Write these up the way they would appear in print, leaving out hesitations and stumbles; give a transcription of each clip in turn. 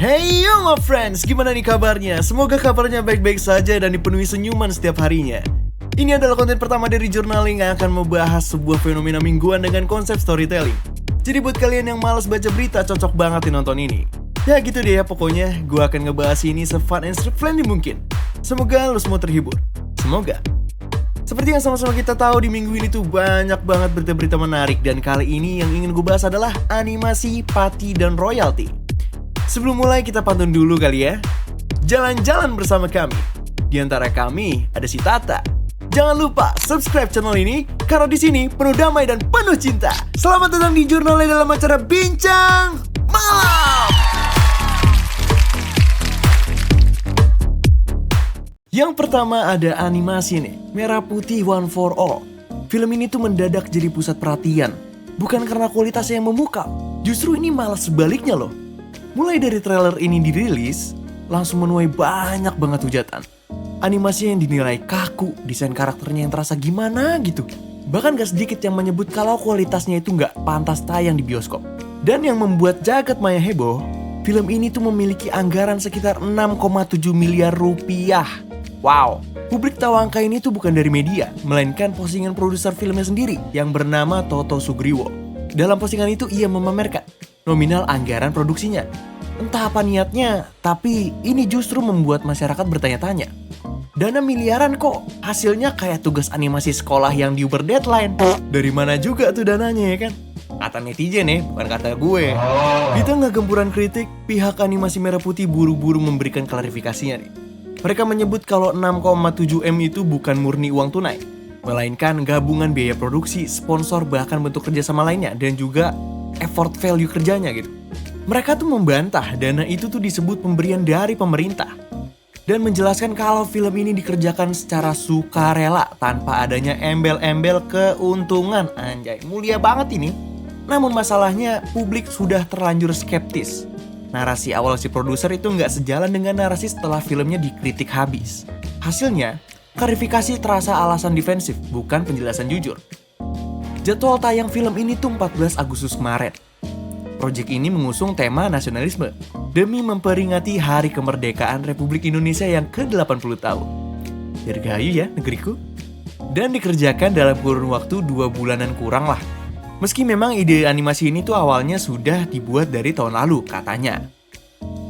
Hey yo my friends, gimana nih kabarnya? Semoga kabarnya baik-baik saja dan dipenuhi senyuman setiap harinya. Ini adalah konten pertama dari Journaling yang akan membahas sebuah fenomena mingguan dengan konsep storytelling. Jadi buat kalian yang malas baca berita, cocok banget nih nonton ini. Ya gitu deh ya pokoknya, gue akan ngebahas ini se-fun and friendly mungkin. Semoga lo semua terhibur. Semoga. Seperti yang sama-sama kita tahu, di minggu ini tuh banyak banget berita-berita menarik. Dan kali ini yang ingin gue bahas adalah animasi, Patty, dan royalty. Sebelum mulai kita pantun dulu kali ya. Jalan-jalan bersama kami. Di antara kami ada si Tata. Jangan lupa subscribe channel ini karena di sini penuh damai dan penuh cinta. Selamat datang di Journaling dalam acara Bincang Malam. Yang pertama ada animasi nih, Merah Putih One for All. Film ini tuh mendadak jadi pusat perhatian. Bukan karena kualitasnya yang memukau, justru ini malah sebaliknya loh. Mulai dari trailer ini dirilis, langsung menuai banyak banget hujatan. Animasinya yang dinilai kaku, desain karakternya yang terasa gimana gitu. Bahkan gak sedikit yang menyebut kalau kualitasnya itu gak pantas tayang di bioskop. Dan yang membuat jagat maya heboh, film ini tuh memiliki anggaran sekitar 6,7 miliar rupiah. Wow, publik tahu angka ini tuh bukan dari media, melainkan postingan produser filmnya sendiri yang bernama Toto Sugriwo. Dalam postingan itu ia memamerkan nominal anggaran produksinya. Entah apa niatnya, tapi ini justru membuat masyarakat bertanya-tanya. Dana miliaran kok, hasilnya kayak tugas animasi sekolah yang diuber deadline. Dari mana juga tuh dananya ya kan? Kata netizen ya, bukan kata gue. Di tengah gempuran kritik, pihak animasi Merah Putih buru-buru memberikan klarifikasinya nih. Mereka menyebut kalau 6,7 M itu bukan murni uang tunai, melainkan gabungan biaya produksi, sponsor, bahkan bentuk kerjasama lainnya, dan juga effort value kerjanya gitu. Mereka tuh membantah dana itu tuh disebut pemberian dari pemerintah. Dan menjelaskan kalau film ini dikerjakan secara sukarela tanpa adanya embel-embel keuntungan. Anjay, mulia banget ini. Namun masalahnya publik sudah terlanjur skeptis. Narasi awal si produser itu nggak sejalan dengan narasi setelah filmnya dikritik habis. Hasilnya, klarifikasi terasa alasan defensif, bukan penjelasan jujur. Jadwal tayang film ini tuh 14 Agustus kemarin. Proyek ini mengusung tema nasionalisme demi memperingati Hari Kemerdekaan Republik Indonesia yang ke-80 tahun. Dirgahayu ya negeriku. Dan dikerjakan dalam kurun waktu 2 bulanan kurang lah. Meski memang ide animasi ini tuh awalnya sudah dibuat dari tahun lalu katanya.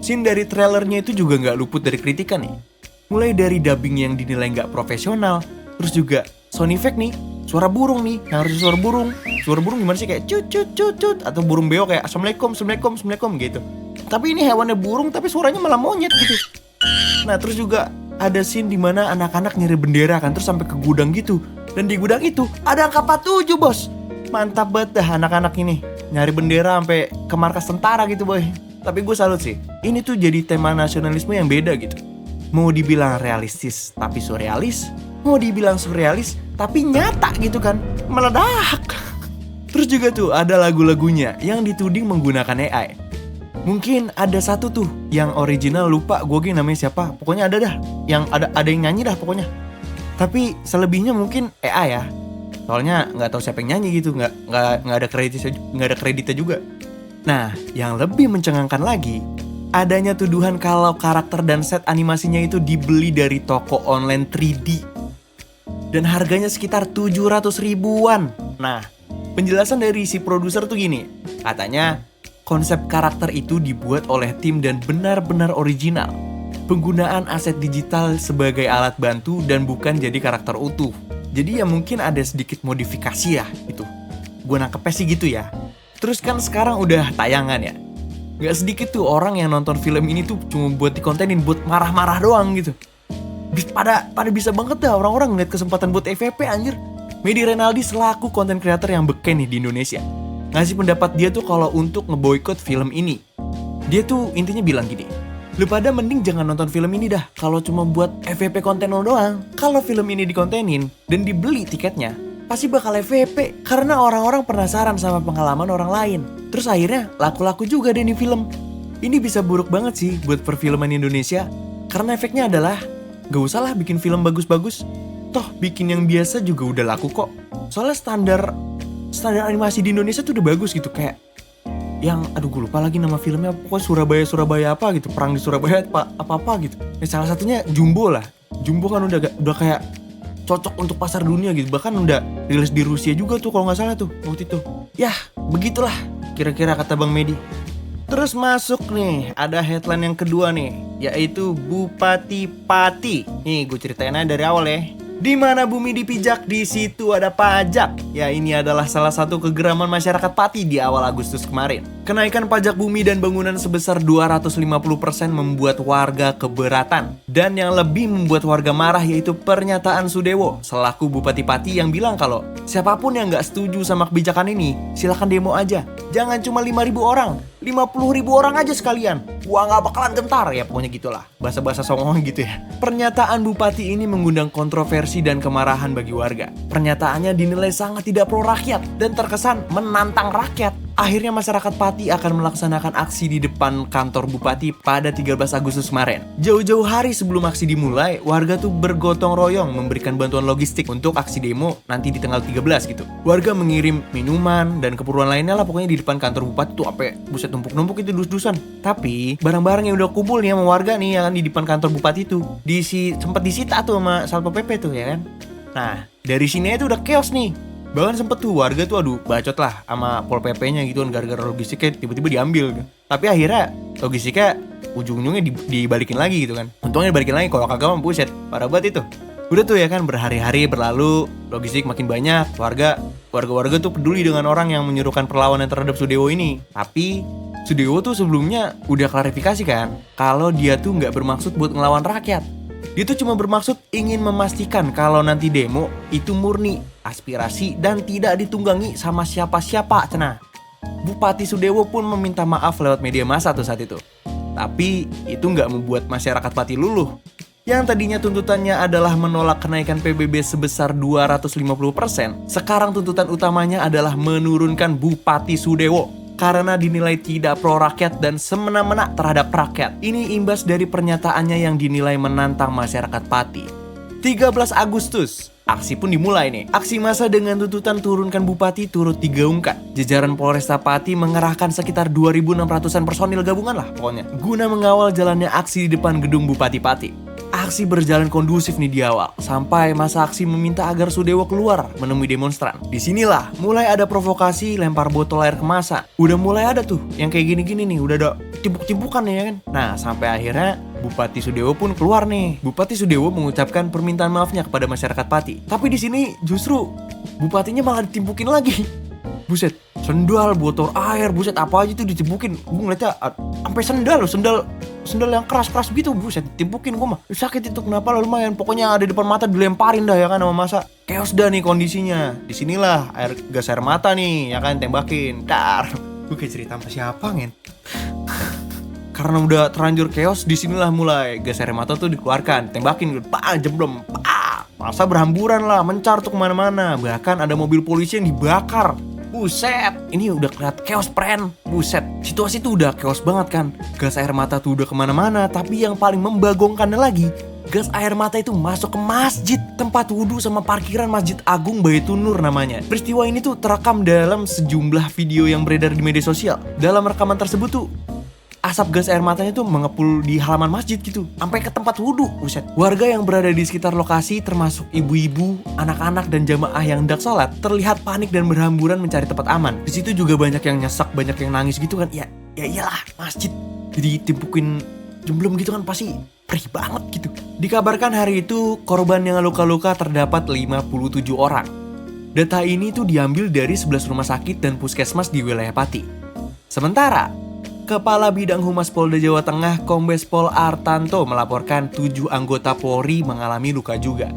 Scene dari trailernya itu juga nggak luput dari kritikan nih. Mulai dari dubbing yang dinilai nggak profesional, terus juga sound effect nih, suara burung nih, yang harus suara burung. Suara burung gimana sih, kayak cut cut cut cut, atau burung beo kayak assalamualaikum assalamualaikum assalamualaikum gitu. Tapi ini hewannya burung tapi suaranya malah monyet gitu. Nah terus juga ada scene dimana anak-anak nyari bendera kan, terus sampai ke gudang gitu. Dan di gudang itu ada angka 47 bos. Mantap banget dah anak-anak ini, nyari bendera sampai ke markas tentara gitu boy. Tapi gue salut sih, ini tuh jadi tema nasionalisme yang beda gitu. Mau dibilang realistis tapi surrealis, mau dibilang surrealis tapi nyata gitu kan, meledak. Terus juga tuh ada lagu-lagunya yang dituding menggunakan AI. Mungkin ada satu tuh yang original, lupa gue namanya siapa. Pokoknya ada dah, yang ada yang nyanyi dah pokoknya. Tapi selebihnya mungkin AI ya. Soalnya nggak tahu siapa yang nyanyi gitu, nggak ada kreditnya juga. Nah, yang lebih mencengangkan lagi, adanya tuduhan kalau karakter dan set animasinya itu dibeli dari toko online 3D. Dan harganya sekitar 700 ribuan. Nah, penjelasan dari si produser tuh gini. Katanya, konsep karakter itu dibuat oleh tim dan benar-benar original. Penggunaan aset digital sebagai alat bantu dan bukan jadi karakter utuh. Jadi ya mungkin ada sedikit modifikasi ya gitu. Gue nangkepnya sih gitu ya. Terus kan sekarang udah tayangan ya. Gak sedikit tuh orang yang nonton film ini tuh cuma buat dikontenin, buat marah-marah doang gitu. Pada bisa banget dah orang-orang ngeliat kesempatan buat FVP anjir. Medi Renaldi selaku konten kreator yang beken nih di Indonesia, ngasih pendapat dia tuh kalau untuk ngeboikot film ini. Dia tuh intinya bilang gini, lu pada mending jangan nonton film ini dah kalau cuma buat FVP konten lo doang. Kalau film ini dikontenin dan dibeli tiketnya, pasti bakal FVP karena orang-orang penasaran sama pengalaman orang lain. Terus akhirnya laku-laku juga deh di film. Ini bisa buruk banget sih buat perfilman Indonesia, karena efeknya adalah gak usah lah bikin film bagus-bagus. Toh bikin yang biasa juga udah laku kok. Soalnya standar animasi di Indonesia tuh udah bagus gitu. Kayak yang aduh gue lupa lagi nama filmnya, pokoknya Surabaya apa gitu, perang di Surabaya apa gitu. Salah satunya Jumbo lah. Jumbo kan udah kayak cocok untuk pasar dunia gitu, bahkan udah rilis di Rusia juga tuh kalau nggak salah tuh waktu itu. Yah begitulah kira-kira kata Bang Medi. Terus masuk nih, ada headline yang kedua nih, yaitu Bupati Pati. Nih gue ceritain aja dari awal ya. Di mana bumi dipijak, di situ ada pajak. Ya, ini adalah salah satu kegeraman masyarakat Pati di awal Agustus kemarin. Kenaikan pajak bumi dan bangunan sebesar 250% membuat warga keberatan. Dan yang lebih membuat warga marah yaitu pernyataan Sudewo selaku Bupati Pati yang bilang kalau siapapun yang nggak setuju sama kebijakan ini, silakan demo aja. Jangan cuma 5.000 orang, 50.000 orang aja sekalian. Gua nggak bakalan gentar, ya pokoknya gitulah. Bahasa-bahasa songong gitu ya. Pernyataan Bupati ini mengundang kontroversi dan kemarahan bagi warga. Pernyataannya dinilai sangat tidak pro rakyat dan terkesan menantang rakyat. Akhirnya masyarakat Pati akan melaksanakan aksi di depan kantor Bupati pada 13 Agustus kemarin. Jauh-jauh hari sebelum aksi dimulai, warga tuh bergotong royong memberikan bantuan logistik untuk aksi demo nanti di tanggal 13 gitu. Warga mengirim minuman dan keperluan lainnya lah pokoknya di depan kantor Bupati tuh sampai buset numpuk-numpuk itu dus-dusan. Tapi barang-barang yang udah kumpul nih sama warga nih yang di depan kantor Bupati tuh sempat disita tuh sama Satpol PP tuh ya kan. Nah, dari sini itu udah chaos nih. Bahkan sempet tuh warga tuh bacot lah sama Pol PP-nya gitu kan, gara-gara logistiknya tiba-tiba diambil gitu. Tapi akhirnya logistiknya ujung-ujungnya dibalikin lagi gitu kan. Untungnya dibalikin lagi, kalau kagak mah buset, parah banget itu. Udah tuh ya kan, berhari-hari berlalu, logistik makin banyak, warga tuh peduli dengan orang yang menyuruhkan perlawanan terhadap Sudewo ini. Tapi Sudewo tuh sebelumnya udah klarifikasi kan, kalau dia tuh nggak bermaksud buat ngelawan rakyat. Dia tuh cuma bermaksud ingin memastikan kalau nanti demo itu murni, aspirasi, dan tidak ditunggangi sama siapa-siapa, cenah. Bupati Sudewo pun meminta maaf lewat media massa tuh saat itu. Tapi itu nggak membuat masyarakat Pati luluh. Yang tadinya tuntutannya adalah menolak kenaikan PBB sebesar 250%, sekarang tuntutan utamanya adalah menurunkan Bupati Sudewo karena dinilai tidak pro rakyat dan semena-mena terhadap rakyat. Ini imbas dari pernyataannya yang dinilai menantang masyarakat Pati. 13 Agustus, aksi pun dimulai nih. Aksi massa dengan tuntutan turunkan Bupati turut digaungkan. Jajaran Polresta Pati mengerahkan sekitar 2.600-an personil gabungan lah pokoknya, guna mengawal jalannya aksi di depan gedung Bupati Pati. Aksi berjalan kondusif nih di awal, sampai masa aksi meminta agar Sudewo keluar menemui demonstran. Disinilah mulai ada provokasi, lempar botol air ke massa. Udah mulai ada tuh yang kayak gini-gini nih, udah ada timpuk-timpukan ya kan. Nah, sampai akhirnya Bupati Sudewo pun keluar nih. Bupati Sudewo mengucapkan permintaan maafnya kepada masyarakat Pati. Tapi di sini justru bupatinya malah ditimpukin lagi. Buset, sendal, botol air, buset apa aja tuh ditimpukin. Gue ngeliatnya sampai sendal yang keras-keras gitu, buset ditimpukin. Gue mah sakit itu, kenapa lah, lumayan. Pokoknya ada di depan mata dilemparin dah ya kan sama masa. Chaos dah nih kondisinya. Disinilah gas air mata nih ya kan, tembakin. Dar. Gue kayak cerita sama siapa ngen. Karena udah terlanjur chaos, disinilah mulai gas air mata tuh dikeluarkan, tembakin, jeblom, masa berhamburan lah, mencar tuh kemana-mana. Bahkan ada mobil polisi yang dibakar. Buset, ini udah kelihatan chaos friend. Buset, situasi tuh udah chaos banget kan. Gas air mata tuh udah kemana-mana. Tapi yang paling membagongkannya lagi, gas air mata itu masuk ke masjid, tempat wudhu sama parkiran Masjid Agung Baitur Nur namanya. Peristiwa ini tuh terekam dalam sejumlah video yang beredar di media sosial. Dalam rekaman tersebut tuh asap gas air matanya tuh mengepul di halaman masjid gitu, sampai ke tempat wudhu. Buset. Warga yang berada di sekitar lokasi termasuk ibu-ibu, anak-anak, dan jamaah yang hendak sholat terlihat panik dan berhamburan mencari tempat aman. Di situ juga banyak yang nyesek, banyak yang nangis gitu kan. Ya iyalah, masjid jadi timpukin jemblom gitu kan, pasti perih banget gitu. Dikabarkan hari itu korban yang luka-luka terdapat 57 orang. Data ini tuh diambil dari 11 rumah sakit dan puskesmas di wilayah Pati. Sementara Kepala Bidang Humas Polda Jawa Tengah Kombes Pol Artanto melaporkan 7 anggota Polri mengalami luka juga.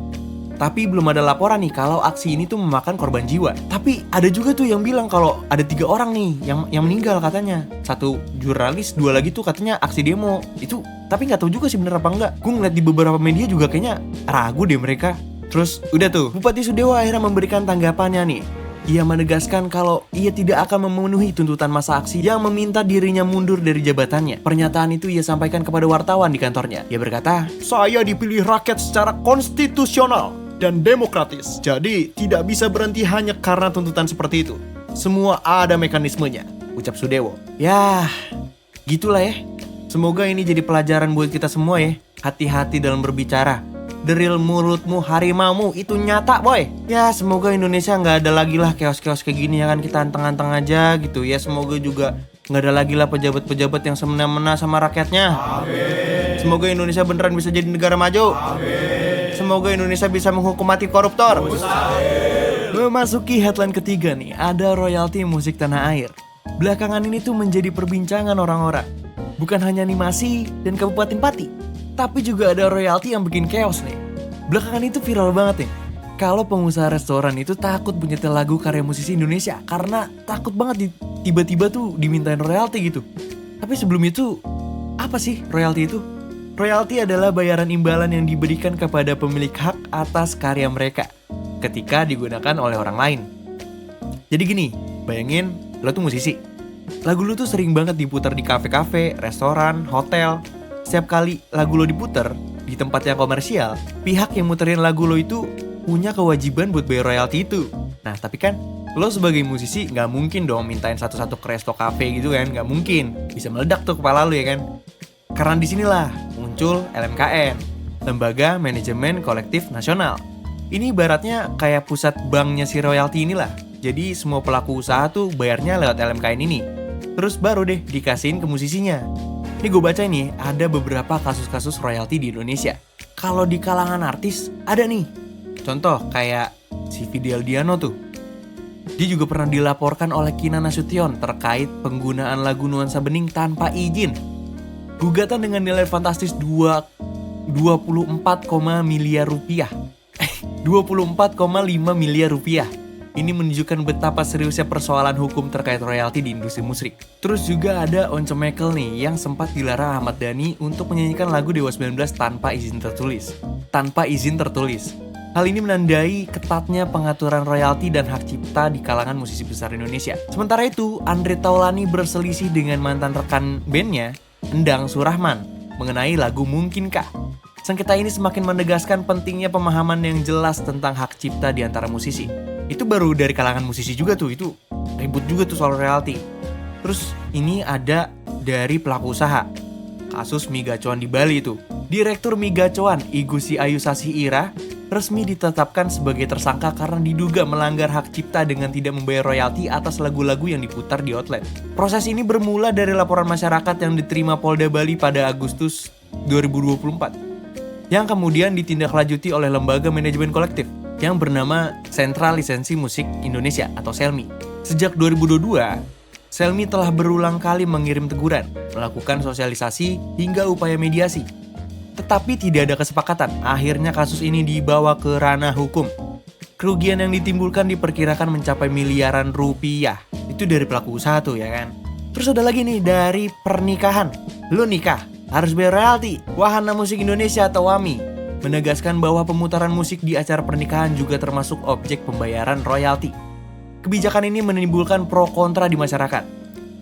Tapi belum ada laporan nih kalau aksi ini tuh memakan korban jiwa. Tapi ada juga tuh yang bilang kalau ada 3 orang nih yang meninggal katanya. 1 jurnalis, 2 lagi tuh katanya aksi demo. Itu tapi nggak tahu juga sih bener apa enggak. Gue ngeliat di beberapa media juga kayaknya ragu deh mereka. Terus udah tuh Bupati Sudewo akhirnya memberikan tanggapannya nih. Ia menegaskan kalau ia tidak akan memenuhi tuntutan massa aksi yang meminta dirinya mundur dari jabatannya. Pernyataan itu ia sampaikan kepada wartawan di kantornya. Ia berkata, "Saya dipilih rakyat secara konstitusional dan demokratis. Jadi tidak bisa berhenti hanya karena tuntutan seperti itu. Semua ada mekanismenya. ucap Sudewo. Yah, gitulah ya. Semoga ini jadi pelajaran buat kita semua ya. Hati-hati dalam berbicara. Deril mulutmu, harimaumu, itu nyata boy. Ya semoga Indonesia nggak ada lagi lah chaos-chaos kayak gini ya kan. Kita anteng-anteng aja gitu ya. Semoga juga nggak ada lagi lah pejabat-pejabat yang semena-mena sama rakyatnya. Amin. Semoga Indonesia beneran bisa jadi negara maju. Amin. Semoga Indonesia bisa menghukum mati koruptor. Mustahil. Memasuki headline ketiga nih, ada royalti musik tanah air. Belakangan ini tuh menjadi perbincangan orang-orang. Bukan hanya animasi dan Kabupaten Pati, tapi juga ada royalti yang bikin chaos nih. Belakangan itu viral banget nih. Kalau pengusaha restoran itu takut menyetel lagu karya musisi Indonesia karena takut banget tiba-tiba tuh dimintain royalti gitu. Tapi sebelum itu, apa sih royalti itu? Royalti adalah bayaran imbalan yang diberikan kepada pemilik hak atas karya mereka ketika digunakan oleh orang lain. Jadi gini, bayangin lo tuh musisi. Lagu lo tuh sering banget diputar di kafe-kafe, restoran, hotel. Setiap kali lagu lo diputar di tempat yang komersial, pihak yang muterin lagu lo itu punya kewajiban buat bayar royalti itu. Nah tapi kan lo sebagai musisi gak mungkin dong mintain satu-satu ke resto cafe gitu kan. Gak mungkin, bisa meledak tuh kepala lo ya kan. Karena disinilah muncul LMKN, Lembaga Manajemen Kolektif Nasional. Ini ibaratnya kayak pusat banknya si royalti inilah. Jadi semua pelaku usaha tuh bayarnya lewat LMKN ini. Terus baru deh dikasihin ke musisinya. Ini gue baca nih, ada beberapa kasus-kasus royalti di Indonesia. Kalau di kalangan artis, ada nih. Contoh kayak si Fidel Diano tuh. Dia juga pernah dilaporkan oleh Kina Nasution terkait penggunaan lagu Nuansa Bening tanpa izin. Gugatan dengan nilai fantastis 24, miliar rupiah. 24,5 miliar rupiah. Ini menunjukkan betapa seriusnya persoalan hukum terkait royalti di industri musik. Terus juga ada Once Mekel nih yang sempat dilarang Ahmad Dhani untuk menyanyikan lagu Dewa 19 tanpa izin tertulis. Hal ini menandai ketatnya pengaturan royalti dan hak cipta di kalangan musisi besar Indonesia. Sementara itu, Andre Taulany berselisih dengan mantan rekan bandnya, Endang Surahman, mengenai lagu Mungkinkah. Sengketa ini semakin menegaskan pentingnya pemahaman yang jelas tentang hak cipta di antara musisi. Itu baru dari kalangan musisi juga tuh, itu ribut juga tuh soal royalti. Terus ini ada dari pelaku usaha, kasus mie gacoan di Bali itu. Direktur mie gacoan, Igusti Ayu Sasih Ira, resmi ditetapkan sebagai tersangka karena diduga melanggar hak cipta dengan tidak membayar royalti atas lagu-lagu yang diputar di outlet. Proses ini bermula dari laporan masyarakat yang diterima Polda Bali pada Agustus 2024, yang kemudian ditindaklanjuti oleh Lembaga Manajemen Kolektif yang bernama Sentral Lisensi Musik Indonesia atau SELMI. Sejak 2022, SELMI telah berulang kali mengirim teguran, melakukan sosialisasi hingga upaya mediasi. Tetapi tidak ada kesepakatan, akhirnya kasus ini dibawa ke ranah hukum. Kerugian yang ditimbulkan diperkirakan mencapai miliaran rupiah. Itu dari pelaku usaha tuh ya kan. Terus ada lagi nih dari pernikahan. Lu nikah, harus bayar royalti. Wahana Musik Indonesia atau WAMI menegaskan bahwa pemutaran musik di acara pernikahan juga termasuk objek pembayaran royalti. Kebijakan ini menimbulkan pro kontra di masyarakat.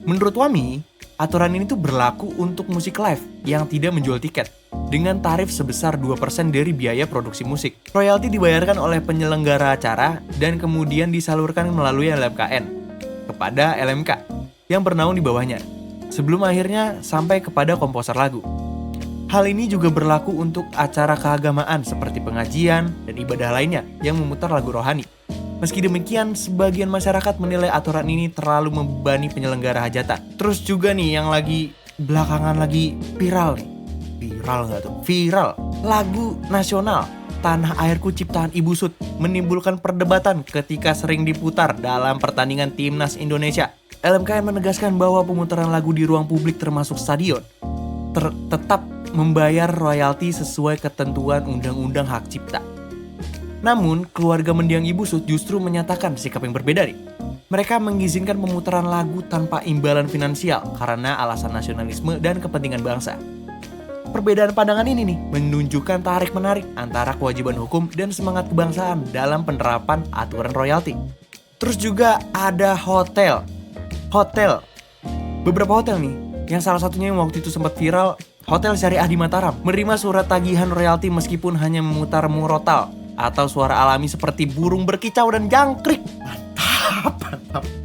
Menurut WAMI, aturan ini tuh berlaku untuk musik live yang tidak menjual tiket dengan tarif sebesar 2% dari biaya produksi musik. Royalti dibayarkan oleh penyelenggara acara dan kemudian disalurkan melalui LMKN kepada LMK yang bernaung di bawahnya, sebelum akhirnya sampai kepada komposer lagu. Hal ini juga berlaku untuk acara keagamaan seperti pengajian dan ibadah lainnya yang memutar lagu rohani. Meski demikian, sebagian masyarakat menilai aturan ini terlalu membebani penyelenggara hajatan. Terus juga nih yang lagi belakangan lagi viral nih. Viral nggak tuh? Viral. Lagu nasional Tanah Airku ciptaan Ibu Sud menimbulkan perdebatan ketika sering diputar dalam pertandingan Timnas Indonesia. LMKN menegaskan bahwa pemutaran lagu di ruang publik termasuk stadion tetap membayar royalti sesuai ketentuan Undang-Undang Hak Cipta. Namun, keluarga mendiang Ibu Sud justru menyatakan sikap yang berbeda nih. Mereka mengizinkan pemutaran lagu tanpa imbalan finansial karena alasan nasionalisme dan kepentingan bangsa. Perbedaan pandangan ini nih menunjukkan tarik-menarik antara kewajiban hukum dan semangat kebangsaan dalam penerapan aturan royalti. Terus juga ada hotel. Beberapa hotel nih, yang salah satunya yang waktu itu sempat viral, Hotel Syariah di Mataram menerima surat tagihan royalti meskipun hanya memutar murotal atau suara alami seperti burung berkicau dan jangkrik. Mantap.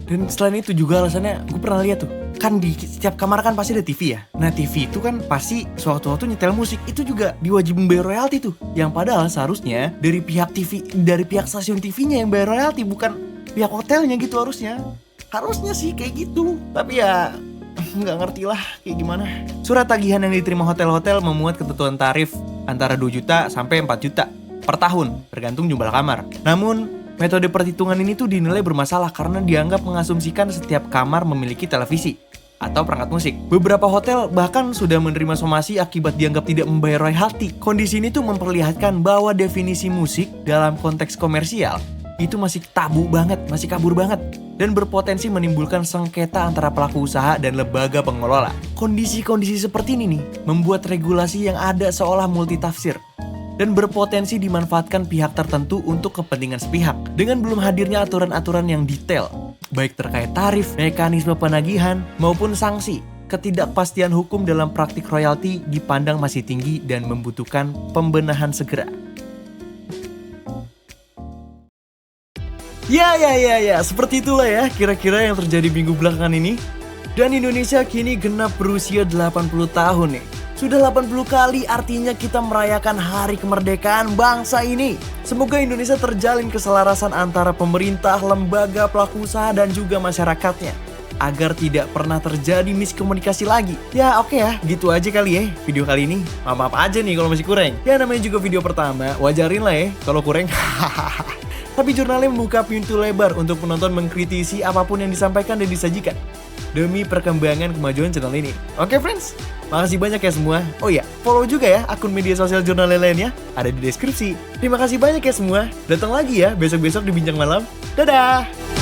Dan selain itu juga alasannya, gue pernah lihat tuh, kan di setiap kamar kan pasti ada TV ya. Nah TV itu kan pasti sewaktu-waktu nyetel musik, itu juga diwajibin bayar royalti tuh. Yang padahal seharusnya dari pihak TV, dari pihak stasiun TV-nya yang bayar royalti, bukan pihak hotelnya gitu harusnya. Harusnya sih kayak gitu. Tapi ya nggak ngerti lah kayak gimana. Surat tagihan yang diterima hotel-hotel memuat ketentuan tarif antara 2 juta sampai 4 juta per tahun, tergantung jumlah kamar. Namun metode perhitungan ini tuh dinilai bermasalah karena dianggap mengasumsikan setiap kamar memiliki televisi atau perangkat musik. Beberapa hotel bahkan sudah menerima somasi akibat dianggap tidak membayar royalti. Kondisi ini tuh memperlihatkan bahwa definisi musik dalam konteks komersial itu masih tabu banget, masih kabur banget, dan berpotensi menimbulkan sengketa antara pelaku usaha dan lembaga pengelola. Kondisi-kondisi seperti ini nih membuat regulasi yang ada seolah multitafsir dan berpotensi dimanfaatkan pihak tertentu untuk kepentingan sepihak. Dengan belum hadirnya aturan-aturan yang detail, baik terkait tarif, mekanisme penagihan, maupun sanksi, ketidakpastian hukum dalam praktik royalti dipandang masih tinggi dan membutuhkan pembenahan segera. Ya, seperti itulah ya kira-kira yang terjadi minggu belakangan ini. Dan Indonesia kini genap berusia 80 tahun nih. Sudah 80 kali artinya kita merayakan hari kemerdekaan bangsa ini. Semoga Indonesia terjalin keselarasan antara pemerintah, lembaga, pelaku usaha, dan juga masyarakatnya, agar tidak pernah terjadi miskomunikasi lagi. Ya oke ya, gitu aja kali ya video kali ini. Maaf aja nih kalau masih kurang. Ya namanya juga video pertama, wajarin lah ya kalau kurang. Tapi jurnalnya membuka pintu lebar untuk penonton mengkritisi apapun yang disampaikan dan disajikan demi perkembangan kemajuan channel ini. Oke friends, makasih banyak ya semua. Oh iya, follow juga ya akun media sosial jurnal lainnya, ada di deskripsi. Terima kasih banyak ya semua. Datang lagi ya besok-besok di Bincang Malam. Dadah!